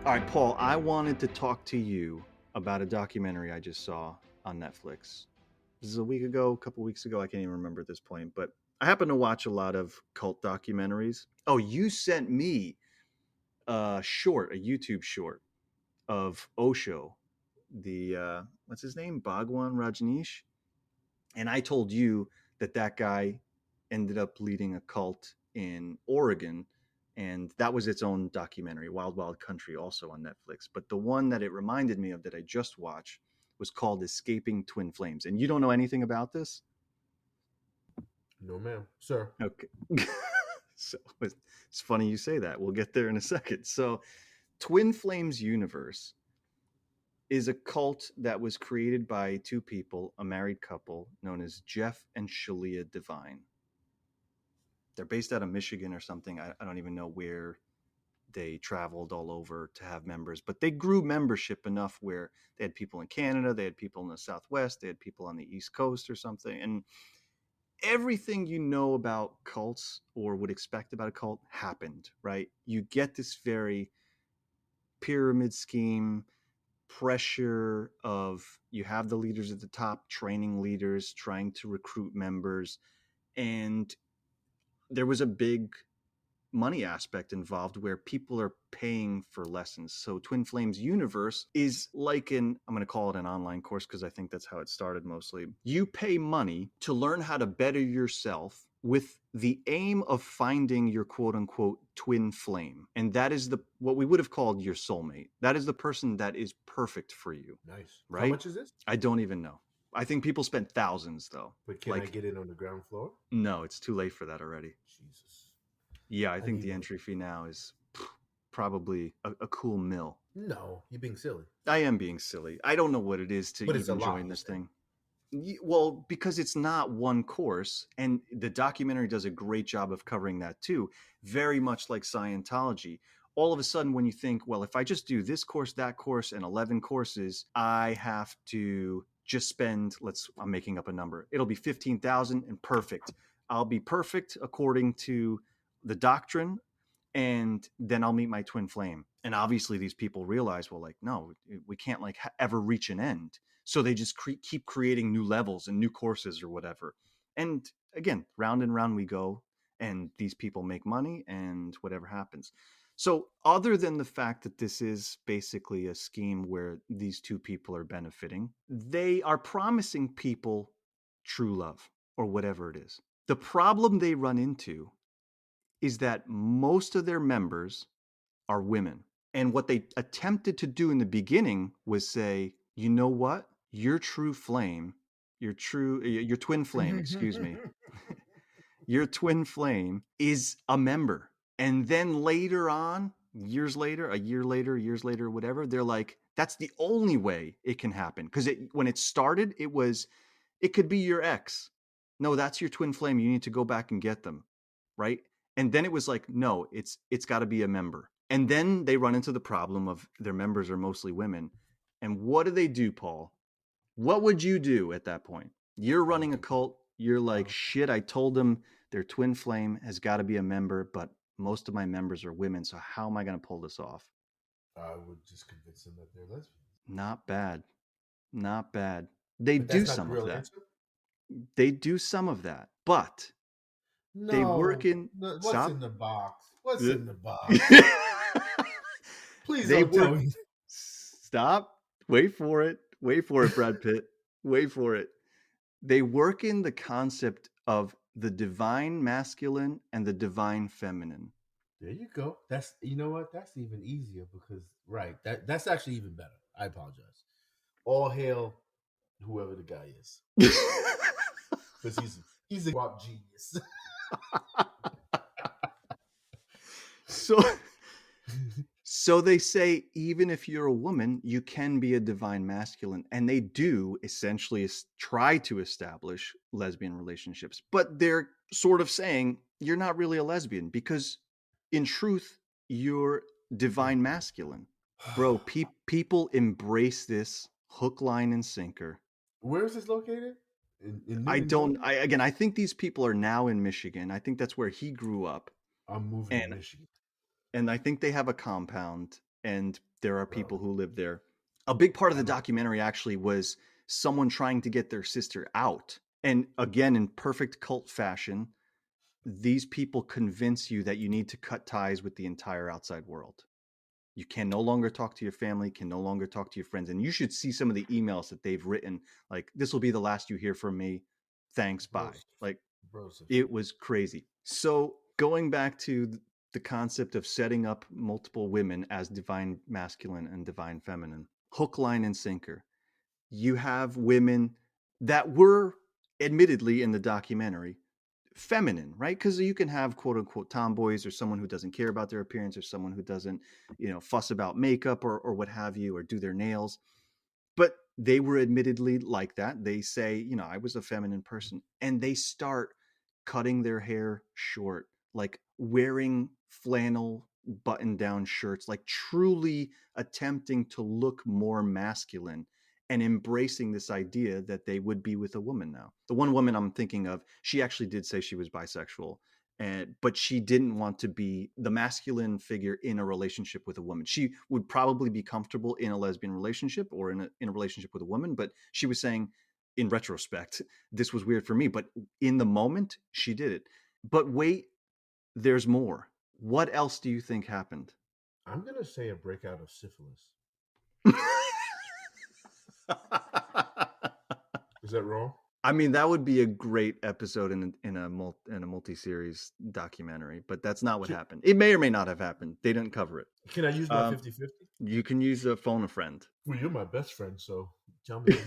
All right, Paul, I wanted to talk to you about a documentary I just saw on Netflix. This is a week ago, a couple weeks ago. I can't even remember at this point, but I happen to watch a lot of cult documentaries. Oh, you sent me a YouTube short of Osho, the what's his name, Bhagwan Rajneesh, and I told you that guy ended up leading a cult in Oregon, and that was its own documentary, Wild Wild Country, also on Netflix. But the one that it reminded me of that I just watched was called Escaping Twin Flames. And you don't know anything about this? No, ma'am, sir. Okay. So it's funny you say that. We'll get there in a second. So, Twin Flames Universe is a cult that was created by two people, a married couple known as Jeff and Shalia Devine. They're based out of Michigan or something. I don't even know where they traveled all over to have members, but they grew membership enough where they had people in Canada, they had people in the Southwest, they had people on the East Coast or something. And everything you know about cults or would expect about a cult happened, right? You get this very pyramid scheme pressure of you have the leaders at the top training leaders trying to recruit members, and there was a big money aspect involved where people are paying for lessons. So Twin Flames Universe is like I'm going to call it an online course because I think that's how it started mostly. You pay money to learn how to better yourself with the aim of finding your quote unquote twin flame. And that is what we would have called your soulmate. That is the person that is perfect for you. Nice. Right? How much is this? I don't even know. I think people spent thousands though. But can I get it on the ground floor? No, it's too late for that already. Jesus. Yeah, I think the entry fee now is probably a cool mill. No, you're being silly. I am being silly. I don't know what it is to even join this thing. Well, because it's not one course, and the documentary does a great job of covering that too. Very much like Scientology. All of a sudden, when you think, well, if I just do this course, that course, and 11 courses, I have to just spend, I'm making up a number. It'll be 15,000 and perfect. I'll be perfect according to the doctrine, and then I'll meet my twin flame. And obviously these people realize, well, like, no, we can't like ever reach an end. So they just keep creating new levels and new courses or whatever. And again, round and round we go, and these people make money and whatever happens. So other than the fact that this is basically a scheme where these two people are benefiting, they are promising people true love or whatever it is. The problem they run into is that most of their members are women. And what they attempted to do in the beginning was say, you know what? Your true flame, your twin flame, excuse me, your twin flame is a member. And then later on, years later, a year later, years later, whatever, they're like, that's the only way it can happen. Because when it started, it could be your ex. No, that's your twin flame. You need to go back and get them. Right. And then it was like, no, it's got to be a member. And then they run into the problem of their members are mostly women. And what do, Paul? What would you do at that point? You're running a cult. You're like, shit, I told them their twin flame has got to be a member, but most of my members are women. So how am I going to pull this off? I would just convince them that they're lesbians. Not bad. Not bad. They do some of that. They do some of that, but they work in. What's in the box? What's in the box? Please don't tell me. Stop. Wait for it. Wait for it, Brad Pitt. Wait for it. They work in the concept of the divine masculine and the divine feminine. There you go. You know what? That's even easier because that's actually even better. I apologize. All hail whoever the guy is. Because he's a WAP genius. So they say, even if you're a woman, you can be a divine masculine. And they do essentially try to establish lesbian relationships. But they're sort of saying, you're not really a lesbian because in truth, you're divine masculine. Bro, people embrace this hook, line, and sinker. Where is this located? I think these people are now in Michigan. I think that's where he grew up. I'm moving to Michigan. And I think they have a compound, and there are people who live there. A big part of the documentary actually was someone trying to get their sister out. And again, in perfect cult fashion, these people convince you that you need to cut ties with the entire outside world. You can no longer talk to your family, can no longer talk to your friends. And you should see some of the emails that they've written. Like, this will be the last you hear from me. Thanks, bye. Like, it was crazy. So going back to the concept of setting up multiple women as divine masculine and divine feminine, hook, line, and sinker. You have women that were admittedly in the documentary feminine, right? Because you can have quote unquote tomboys or someone who doesn't care about their appearance or someone who doesn't, fuss about makeup or what have you, or do their nails. But they were admittedly like that. They say, I was a feminine person, and they start cutting their hair short, like wearing flannel button down shirts, like truly attempting to look more masculine and embracing this idea that they would be with a woman now. The one woman I'm thinking of, she actually did say she was bisexual, but she didn't want to be the masculine figure in a relationship with a woman. She would probably be comfortable in a lesbian relationship or in a relationship with a woman, but she was saying, in retrospect, this was weird for me, but in the moment, she did it. But wait, there's more. What else do you think happened? I'm going to say a breakout of syphilis. Is that wrong? I mean, that would be a great episode in a multi-series documentary, but that's not what happened. It may or may not have happened. They didn't cover it. Can I use my 50-50? You can use a phone a friend. Well, you're my best friend, so tell me.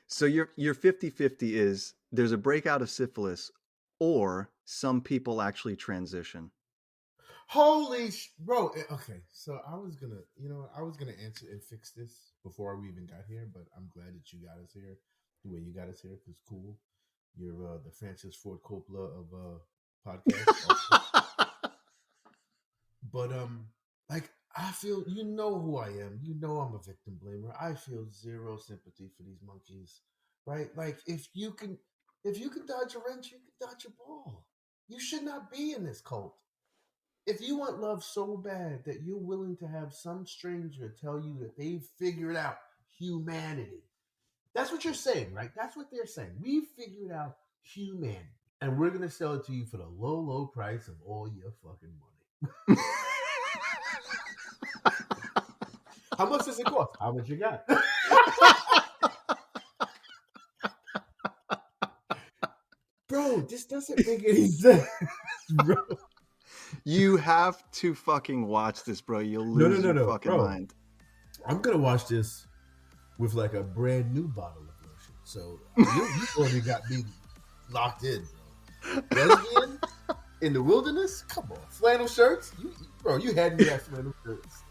So your 50-50 is there's a breakout of syphilis, or some people actually transition. Holy bro. Okay, so I was gonna answer and fix this before we even got here, but I'm glad that you got us here the way you got us here, because cool. You're the Francis Ford Coppola of podcast. But like, I feel, who I am. I'm a victim blamer. I feel zero sympathy for these monkeys, right? Like, if you can dodge a wrench, you can dodge a ball. You should not be in this cult. If you want love so bad that you're willing to have some stranger tell you that they've figured out humanity, that's what you're saying, right? That's what they're saying. We've figured out humanity, and we're going to sell it to you for the low, low price of all your fucking money. How much does it cost? How much you got? Bro, this doesn't make any sense, bro. You have to fucking watch this, bro. You'll lose your fucking mind. I'm gonna watch this with like a brand new bottle of lotion. So you already got me locked in, bro. Lesbian in the wilderness? Come on, flannel shirts? You had me at flannel shirts.